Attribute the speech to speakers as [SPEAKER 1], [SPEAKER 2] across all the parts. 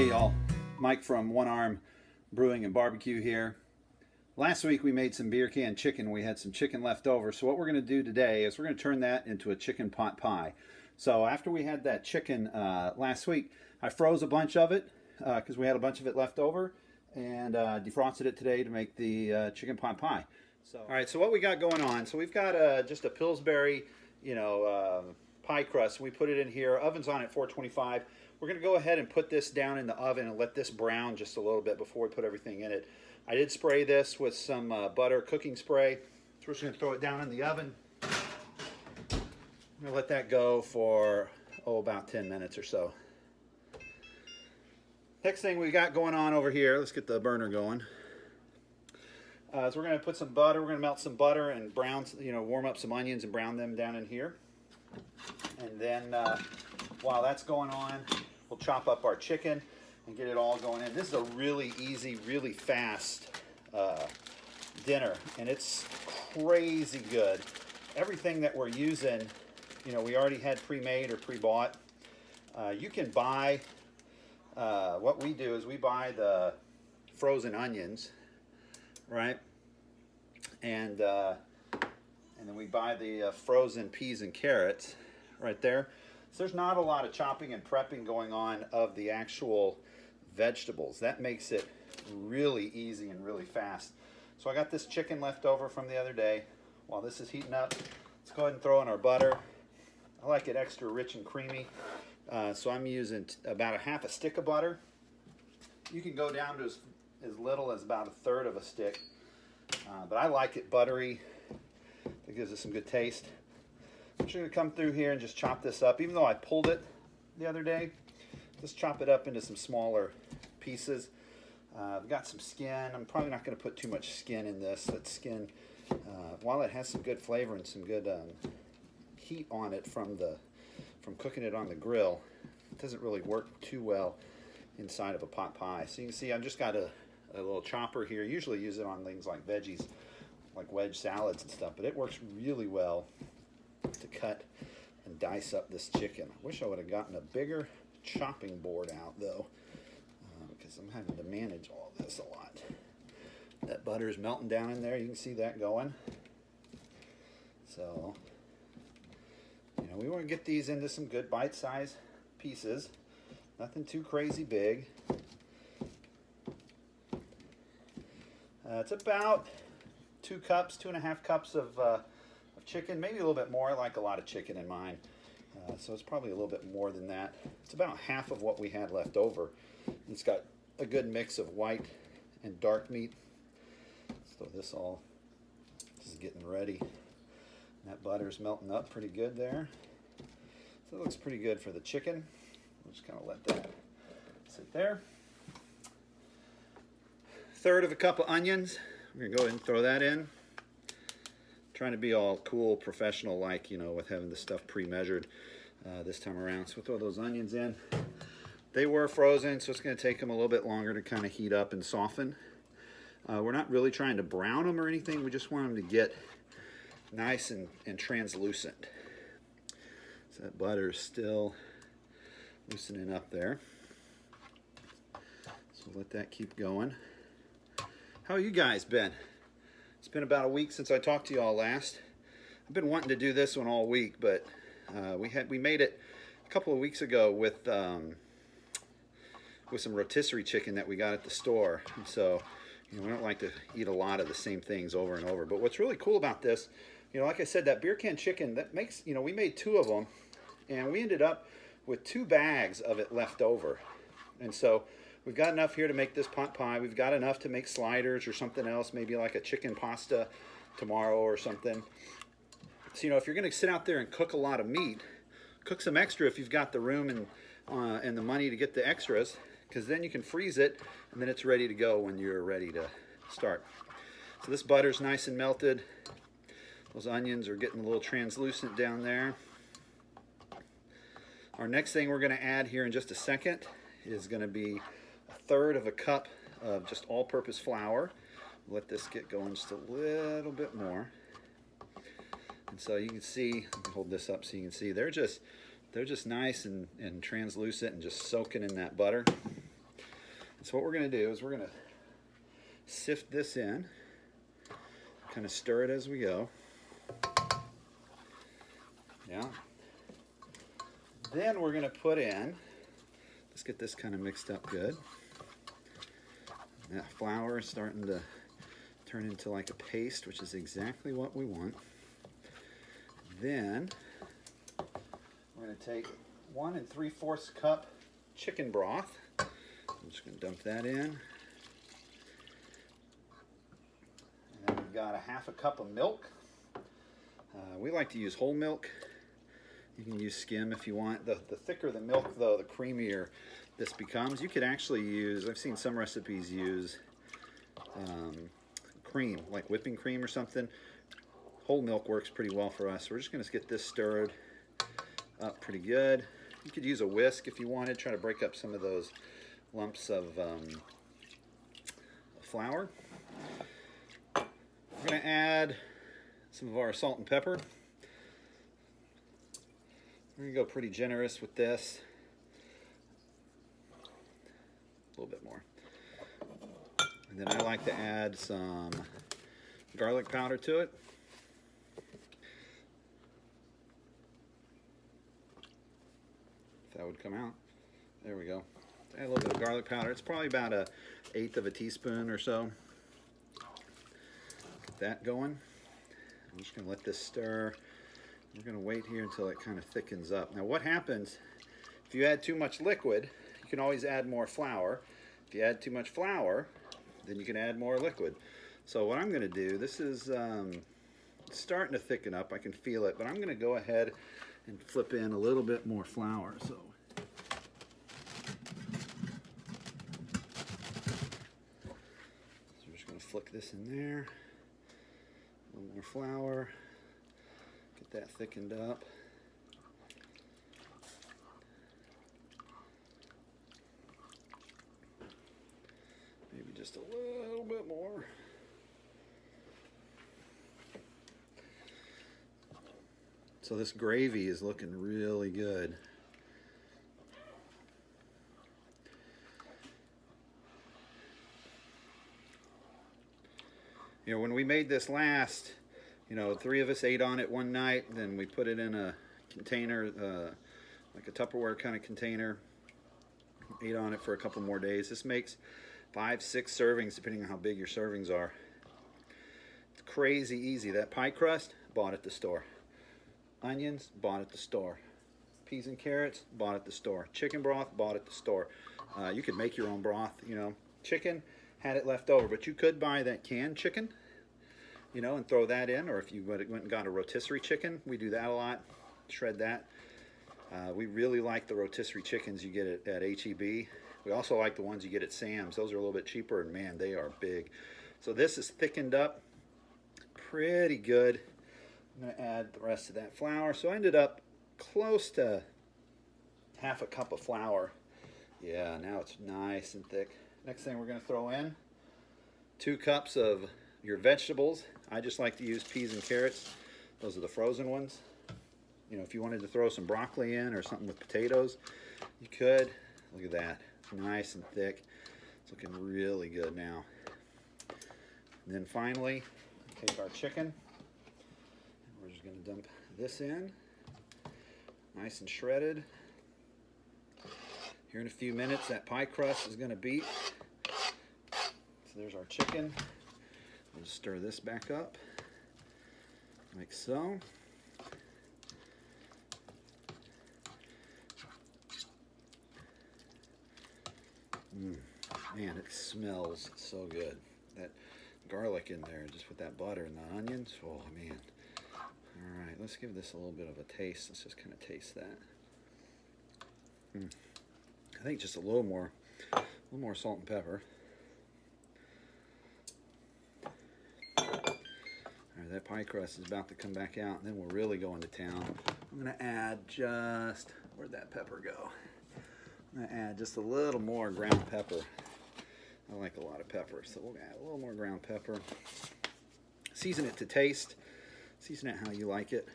[SPEAKER 1] Hey y'all, Mike from One Arm Brewing and Barbecue here. Last week we made some beer can chicken. We had some chicken left over. So what we're going to do today is we're going to turn that into a chicken pot pie. So after we had that chicken last week, I froze a bunch of it because we had a bunch of it left over, and defrosted it today to make the chicken pot pie. So all right, so what we got going on? So we've got just a Pillsbury, pie crust. We put it in here. Oven's on at 425. We're going to go ahead and put this down in the oven and let this brown just a little bit before we put everything in it. I did spray this with some butter cooking spray. So we're just going to throw it down in the oven. I'm going to let that go for, about 10 minutes or so. Next thing we got going on over here, let's get the burner going. So we're going to put some butter. We're going to melt some butter and brown, warm up some onions and brown them down in here. And then while that's going on, we'll chop up our chicken and get it all going in. This is a really easy, really fast dinner, and it's crazy good. Everything that we're using, we already had pre-made or pre-bought. You can buy, what we do is we buy the frozen onions, right? And then we buy the frozen peas and carrots right there. So there's not a lot of chopping and prepping going on of the actual vegetables. That makes it really easy and really fast. So I got this chicken left over from the other day. While this is heating up, let's go ahead and throw in our butter. I like it extra rich and creamy, so I'm using about a half a stick of butter. You can go down to as little as about a third of a stick, but I like it buttery. It gives it some good taste. I'm just going to come through here and just chop this up. Even though I pulled it the other day, just chop it up into some smaller pieces. I've got some skin. I'm probably not going to put too much skin in this. That skin, while it has some good flavor and some good heat on it from cooking it on the grill, it doesn't really work too well inside of a pot pie. So you can see I've just got a little chopper here. Usually use it on things like veggies, like wedge salads and stuff, but it works really well to cut and dice up this chicken. I wish I would have gotten a bigger chopping board out though, because I'm having to manage all this a lot. That butter is melting down in there. You can see that going. So, we want to get these into some good bite-sized pieces. Nothing too crazy big. It's about 2.5 cups of chicken, maybe a little bit more. I like a lot of chicken in mine, so it's probably a little bit more than that. It's about half of what we had left over. It's got a good mix of white and dark meat. So this is getting ready. That butter's melting up pretty good there. So it looks pretty good for the chicken. We'll just kind of let that sit there. Third of a cup of onions. We're going to go ahead and throw that in. Trying to be all cool, professional like, with having the stuff pre-measured this time around. So we'll throw those onions in. They were frozen, so it's going to take them a little bit longer to kind of heat up and soften. We're not really trying to brown them or anything. We just want them to get nice and translucent. So that butter is still loosening up there. So let that keep going. How you guys been? It's been about a week since I talked to y'all last. I've been wanting to do this one all week, but we made it a couple of weeks ago with some rotisserie chicken that we got at the store. And so, we don't like to eat a lot of the same things over and over. But what's really cool about this, like I said, that beer can chicken, that makes, we made 2 of them, and we ended up with 2 bags of it left over. And so we've got enough here to make this pot pie. We've got enough to make sliders or something else, maybe like a chicken pasta tomorrow or something. So, if you're going to sit out there and cook a lot of meat, cook some extra if you've got the room and the money to get the extras, because then you can freeze it, and then it's ready to go when you're ready to start. So this butter's nice and melted. Those onions are getting a little translucent down there. Our next thing we're going to add here in just a second is going to be a third of a cup of just all-purpose flour. Let this get going just a little bit more. And so you can see, let me hold this up so you can see, they're just nice and translucent and just soaking in that butter. So what we're going to do is we're going to sift this in, kind of stir it as we go. Yeah. Then we're going to put in, let's get this kind of mixed up good. That flour is starting to turn into like a paste, which is exactly what we want. Then we're going to take 1 3/4 cup chicken broth. I'm just going to dump that in. And then we've got a 1/2 cup of milk. We like to use whole milk. You can use skim if you want. The thicker the milk, though, the creamier this becomes. You could actually use, I've seen some recipes use cream, like whipping cream or something. Whole milk works pretty well for us. So we're just going to get this stirred up pretty good. You could use a whisk if you wanted, try to break up some of those lumps of flour. We're going to add some of our salt and pepper. We're going to go pretty generous with this. A little bit more. And then I like to add some garlic powder to it. If that would come out. There we go. Add a little bit of garlic powder. It's probably about 1/8 of a teaspoon or so. Get that going. I'm just going to let this stir. We're going to wait here until it kind of thickens up. Now what happens if you add too much liquid? You can always add more flour. If you add too much flour, then you can add more liquid. So what I'm going to do, this is starting to thicken up. I can feel it, but I'm going to go ahead and flip in a little bit more flour. So we're just going to flick this in there. A little more flour. Get that thickened up. Maybe just a little bit more. So this gravy is looking really good. You know, when we made this last, you know, 3 of us ate on it one night, then we put it in a container, like a Tupperware kind of container, ate on it for a couple more days. This makes 5, 6 servings, depending on how big your servings are. It's crazy easy. That pie crust, bought at the store. Onions, bought at the store. Peas and carrots, bought at the store. Chicken broth, bought at the store. You could make your own broth, you know. Chicken, had it left over, but you could buy that canned chicken, you know, and throw that in, or if you went and got a rotisserie chicken, we do that a lot, shred that. We really like the rotisserie chickens you get at H-E-B. We also like the ones you get at Sam's. Those are a little bit cheaper, and man, they are big. So this is thickened up pretty good. I'm going to add the rest of that flour. So I ended up close to 1/2 cup of flour. Yeah, now it's nice and thick. Next thing we're going to throw in 2 cups of your vegetables. I just like to use peas and carrots. Those are the frozen ones. You know, if you wanted to throw some broccoli in or something with potatoes, you could. Look at that. It's nice and thick. It's looking really good now. And then finally, take our chicken. We're just going to dump this in. Nice and shredded. Here in a few minutes, that pie crust is going to beat. So there's our chicken. We'll just stir this back up, like so. Man, it smells so good. That garlic in there, just with that butter and the onions. Oh, man. All right, let's give this a little bit of a taste. Let's just kind of taste that. I think just a little more salt and pepper. All right, that pie crust is about to come back out, and then we're really going to town. I'm going to add just, where'd that pepper go? I'm going to add just a little more ground pepper. I like a lot of pepper, so we'll add a little more ground pepper. Season it to taste. Season it how you like it.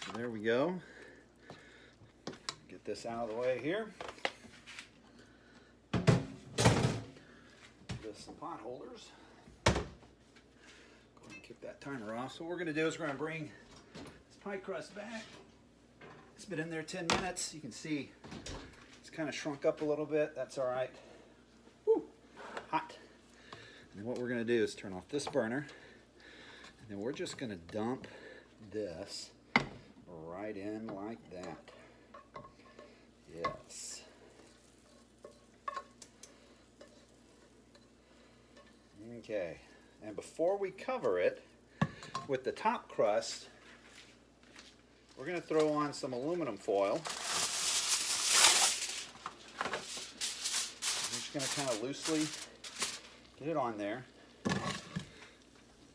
[SPEAKER 1] So there we go. Get this out of the way here. us some pot holders. Go ahead and kick that timer off. So what we're going to do is we're going to bring this pie crust back. It's been in there 10 minutes. You can see it's kind of shrunk up a little bit. That's all right. Woo, hot. And then what we're going to do is turn off this burner. And then we're just going to dump this right in like that. Yes. Okay. And before we cover it with the top crust, we're going to throw on some aluminum foil. I'm just going to kind of loosely get it on there.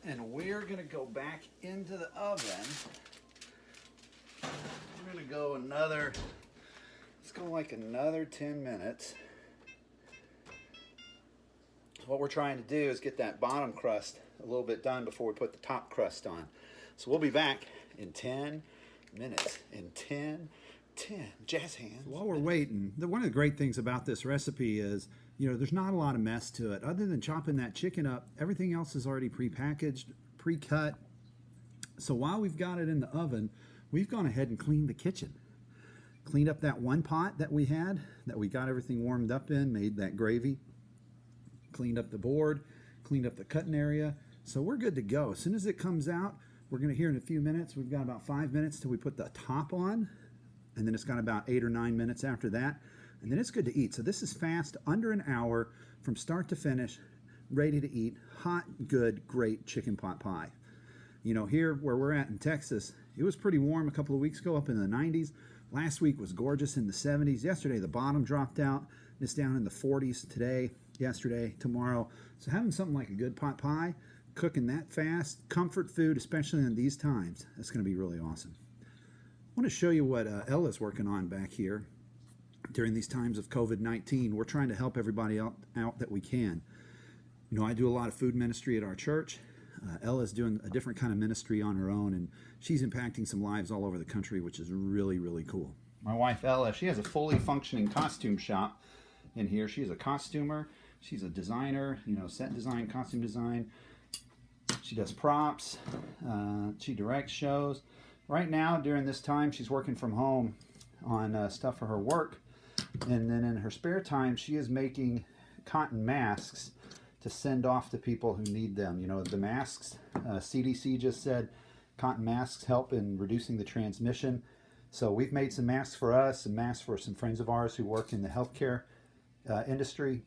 [SPEAKER 1] And we're going to go back into the oven. We're going to go another, let's go like another 10 minutes. What we're trying to do is get that bottom crust a little bit done before we put the top crust on. So we'll be back in 10 minutes. In 10, jazz hands.
[SPEAKER 2] While we're waiting, one of the great things about this recipe is, you know, there's not a lot of mess to it. Other than chopping that chicken up, everything else is already pre-packaged, pre-cut. So while we've got it in the oven, we've gone ahead and cleaned the kitchen. Cleaned up that one pot that we had, that we got everything warmed up in, made that gravy. Cleaned up the board, cleaned up the cutting area. So we're good to go. As soon as it comes out, we're going to hear in a few minutes. We've got about 5 minutes till we put the top on. And then it's got about 8 or 9 minutes after that. And then it's good to eat. So this is fast, under an hour, from start to finish, ready to eat. Hot, good, great chicken pot pie. You know, here where we're at in Texas, it was pretty warm a couple of weeks ago, up in the 90s. Last week was gorgeous in the 70s. Yesterday, the bottom dropped out. It's down in the 40s today, yesterday, tomorrow. So having something like a good pot pie, cooking that fast, comfort food, especially in these times, that's going to be really awesome. I want to show you what Ella's working on back here during these times of COVID-19. We're trying to help everybody out that we can. You know, I do a lot of food ministry at our church. Ella's doing a different kind of ministry on her own, and she's impacting some lives all over the country, which is really, really cool. My wife, Ella, she has a fully functioning costume shop in here. She's a costumer. She's a designer, you know, set design, costume design. She does props. She directs shows. Right now, during this time, she's working from home on stuff for her work. And then in her spare time, she is making cotton masks to send off to people who need them. You know, the masks, CDC just said cotton masks help in reducing the transmission. So we've made some masks for us, some masks for some friends of ours who work in the healthcare industry.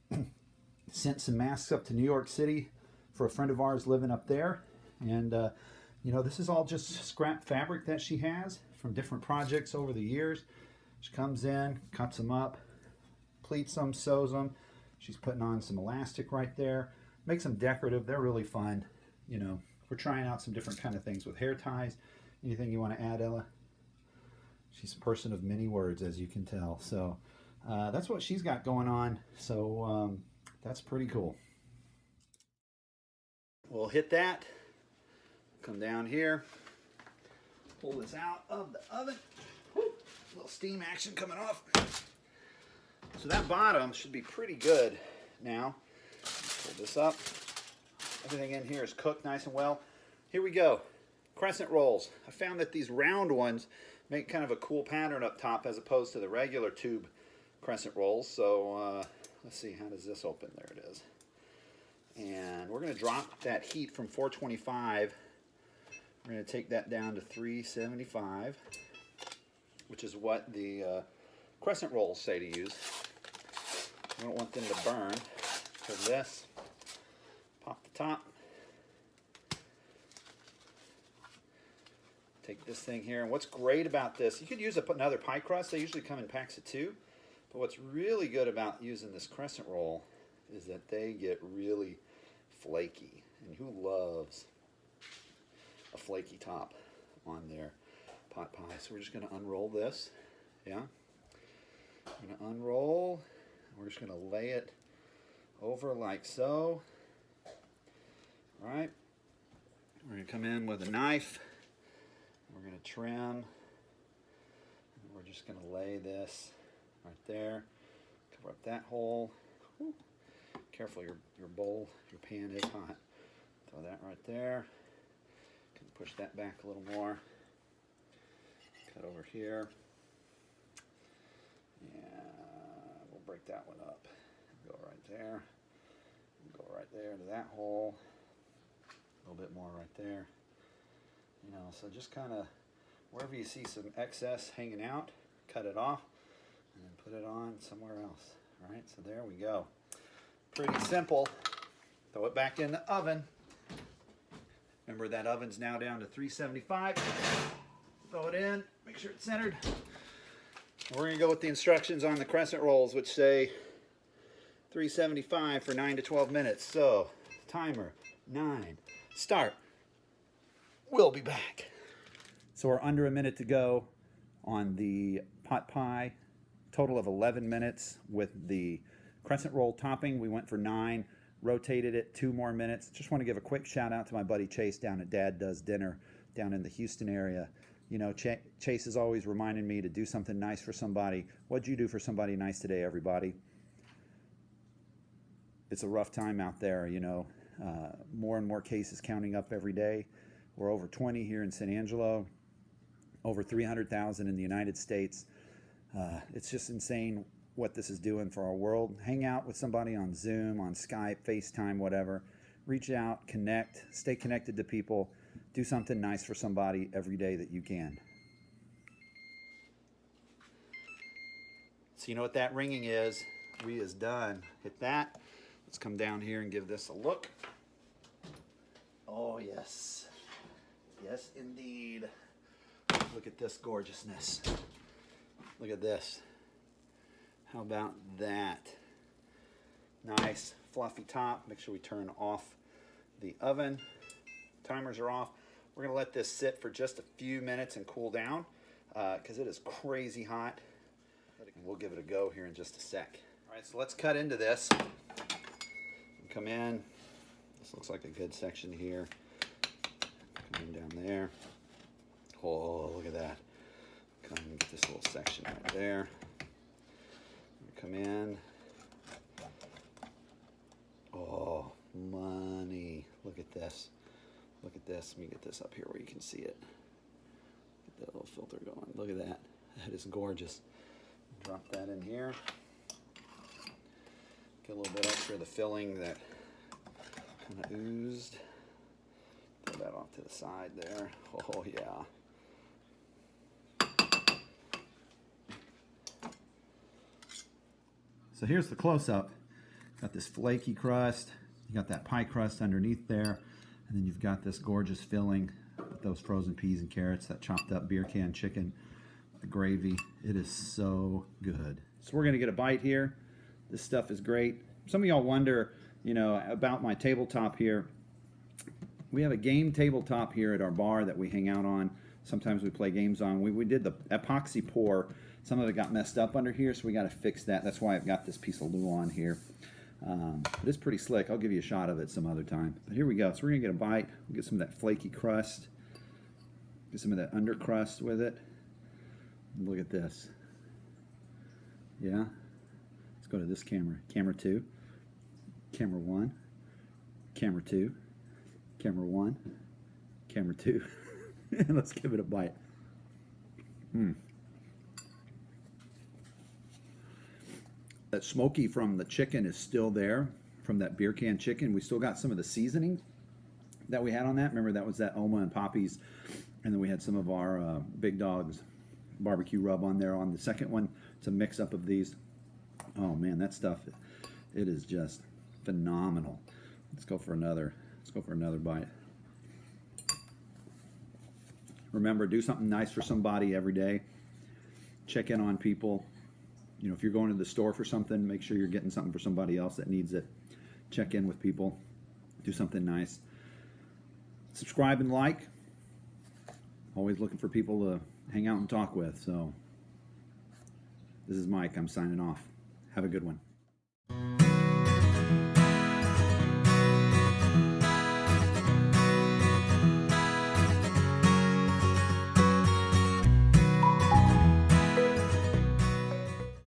[SPEAKER 2] Sent some masks up to New York City for a friend of ours living up there. And, you know, this is all just scrap fabric that she has from different projects over the years. She comes in, cuts them up, pleats them, sews them. She's putting on some elastic right there. Makes them decorative. They're really fun. You know, we're trying out some different kind of things with hair ties. Anything you want to add, Ella? She's a person of many words, as you can tell. So that's what she's got going on. So that's pretty cool. We'll hit that. Come down here. Pull this out of the oven. Woo, little steam action coming off. So that bottom should be pretty good now. Pull this up. Everything in here is cooked nice and well. Here we go. Crescent rolls. I found that these round ones make kind of a cool pattern up top as opposed to the regular tube crescent rolls. So let's see, how does this open? There it is. And we're going to drop that heat from 425. We're going to take that down to 375, which is what the crescent rolls say to use. We don't want them to burn. So this, pop the top. Take this thing here, and what's great about this, you could use another pie crust. They usually come in packs of 2. But what's really good about using this crescent roll is that they get really flaky. And who loves a flaky top on their pot pie? So we're just going to unroll this. Yeah. I'm going to unroll. We're just going to lay it over like so. All right. We're going to come in with a knife. We're going to trim. And we're just going to lay this right there. Cover up that hole. Whew.
[SPEAKER 1] Careful, your bowl, your pan is hot. Throw that right there. Can push that back a little more. Cut over here. Yeah, we'll break that one up. Go right there. Go right there to that hole. A little bit more right there. You know, so just kind of wherever you see some excess hanging out, cut it off and then put it on somewhere else. All right, so there we go. Pretty simple. Throw it back in the oven. Remember that oven's now down to 375. Throw it in, make sure it's centered. We're gonna go with the instructions on the crescent rolls, which say 375 for 9 to 12 minutes. So, timer, 9, start. We'll be back. So we're under a minute to go on the pot pie. Total of 11 minutes with the crescent roll topping. We went for 9, rotated it 2 more minutes. Just want to give a quick shout out to my buddy Chase down at Dad Does Dinner down in the Houston area. You know, Chase is always reminding me to do something nice for somebody. What'd you do for somebody nice today, everybody? It's a rough time out there, you know. More and more cases counting up every day. We're over 20 here in San Angelo, over 300,000 in the United States. It's just insane what this is doing for our world. Hang out with somebody on Zoom, on Skype, FaceTime, whatever. Reach out, connect, stay connected to people. Do something nice for somebody every day that you can. So you know what that ringing is. We is done. Hit that. Let's come down here and give this a look. Oh, yes. Yes, indeed. Look at this gorgeousness. Look at this. How about that? Nice, fluffy top. Make sure we turn off the oven. Timers are off. We're going to let this sit for just a few minutes and cool down because it is crazy hot. We'll give it a go here in just a sec. All right, so let's cut into this. Come in. This looks like a good section here. Come in down there. Oh, look at that. Come and get this little section right there. Come in. Oh, money. Look at this. Look at this. Let me get this up here where you can see it. Get that little filter going. Look at that. That is gorgeous. Drop that in here. Get a little bit extra of the filling that kind of oozed. Throw that off to the side there. Oh, yeah. So here's the close-up. Got this flaky crust. You got that pie crust underneath there. And then you've got this gorgeous filling with those frozen peas and carrots, that chopped up beer can chicken, the gravy. It is so good. So we're going to get a bite here. This stuff is great. Some of y'all wonder, you know, about my tabletop here. We have a game tabletop here at our bar that we hang out on. Sometimes we play games on. We did the epoxy pour. Some of it got messed up under here, so we got to fix that. That's why I've got this piece of Luan here. But it's pretty slick. I'll give you a shot of it some other time. But here we go. So we're going to get a bite. We'll get some of that flaky crust. Get some of that under crust with it. Look at this. Yeah? Let's go to this camera. Camera 2. Camera 1. Camera 2. Camera 1. Camera 2. And let's give it a bite. That smoky from the chicken is still there, from that beer can chicken. We still got some of the seasoning that we had on that. Remember, that was that Oma and Poppy's. And then we had some of our Big Dog's barbecue rub on there on the second one. It's a mix-up of these. Oh, man, that stuff, it is just phenomenal. Let's go for another bite. Remember, do something nice for somebody every day. Check in on people. You know, if you're going to the store for something, make sure you're getting something for somebody else that needs it. Check in with people. Do something nice. Subscribe and like. Always looking for people to hang out and talk with. So, this is Mike. I'm signing off. Have a good one.